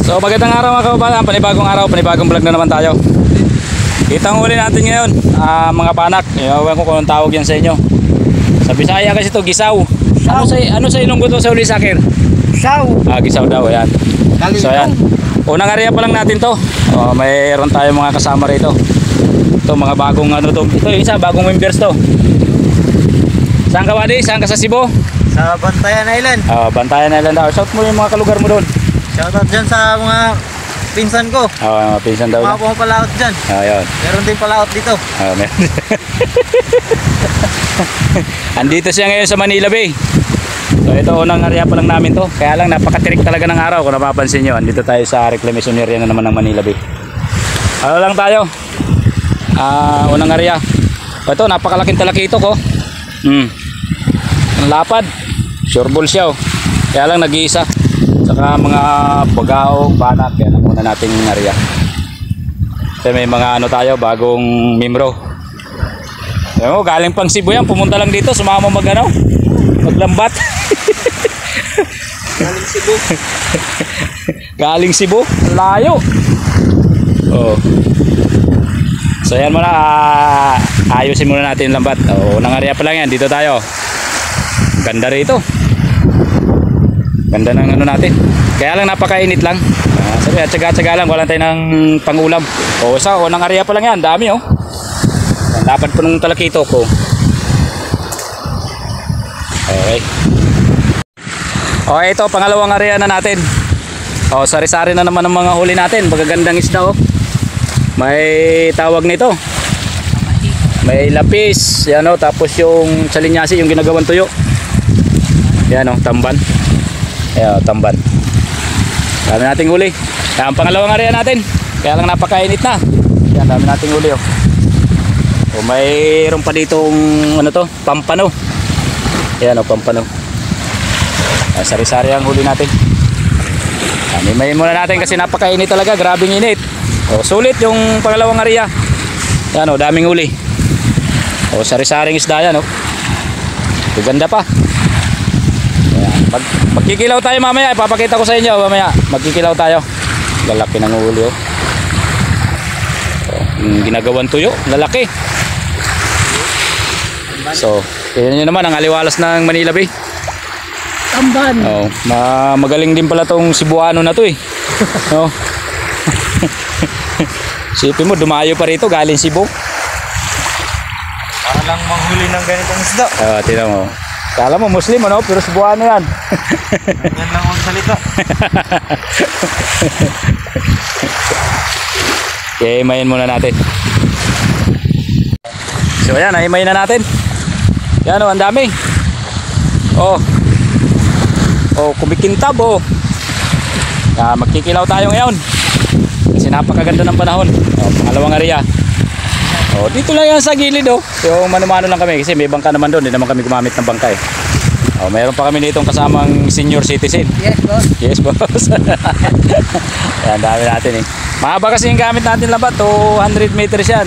So magandang araw mga kababayan, panibagong araw, panibagong vlog na naman tayo. Kitang huli natin ngayon, mga panak. Ewan ko kung anong tawag yan sa inyo. Sa Bisaya kasi ito, gisaw. Ano sa Ilonggo to sa uli sakir? Gisaw. Gisaw daw, yan. So yan, unang area pa lang natin to. Mayroon tayo mga kasama rito. Ito mga bagong ano to. Ito yung isa, bagong members to. Saan ka Wadi? Saan ka sa Cebu? Sa Bantayan Island. Bantayan Island daw. Shout mo yung mga kalugar mo doon. Shoutout dyan sa mga pinsan ko. Mga pinsan daw. Mga pumapalaot dyan. Yun. Meron din palaot dito. Meron. Andito siya ngayon sa Manila Bay. So ito unang area pa lang namin to. Kaya lang napakatirik talaga ng araw kung napapansin nyo. Andito tayo sa reclamation area na naman ng Manila Bay. Ano lang tayo? Unang area. Ito napakalaking talakito ko. Ang lapad. Sure ball siya. Kaya lang nag-iisa. Saka mga bagao, banak, yan ang muna nating area. Kasi may mga ano tayo, bagong membro. Galing pang Cebu yan, pumunta lang dito, sumama maglambat. Galing Cebu. Galing Cebu, layo. So yan muna, ayusin muna natin lambat. Unang area pa lang yan, dito tayo. Ganda rito. Ganda ng ano natin. Kaya lang napakainit lang. Sabi, tsaga-tsaga lang, wala tayo ng pangulam. Sa unang area pa lang yan, dami Dapat po nung talakito ko. Okay. Ito, pangalawang area na natin. Sari-sari na naman ang mga huli natin. Magagandang isda May tawag nito. May lapis, yan tapos yung salinyasi, yung ginagawang tuyo. Yan tamban. Ayan, tamban. Dami nating huli. Ang pangalawang area natin. Kaya lang napakainit na. Ayan, dami nating huli mayroon pa ditong pampano. Ayan pampano. Sari-sari ang huli natin. May muna natin kasi napakainit talaga. Grabing init. Sulit yung pangalawang area. Ayan daming huli. Sari-saring isda yan Ganda pa. Magkikilaw tayo mamaya, ipapakita ko sa inyo mamaya. Magkikilaw tayo. Lalaki ng huli yung ginagawang tuyo, lalaki. So, yan nyo naman ang aliwalas ng Manila Bay. Tamban. Magaling din pala tong Cebuano na to Sipin mo, dumayo pa rito, galing Cebu. Para lang manghuli ng ganitong isda. Tingnan mo. Kala mo Muslim pero Cebuano yan. Yan lang ang salita. Okay, imayin muna natin. So ayan, imayin na natin. Yan ang dami. Kumikintab magkikilaw tayo ngayon. Kasi napakaganda ng panahon. Pangalawang area. Dito lang yan sa gilid yung mano-mano lang kami kasi may bangka naman doon, hindi naman kami gumamit ng bangka mayroon pa kami ditong kasamang senior citizen. Yes boss. Yan, dami natin mahaba kasi yung gamit natin labat, 200 meters yan.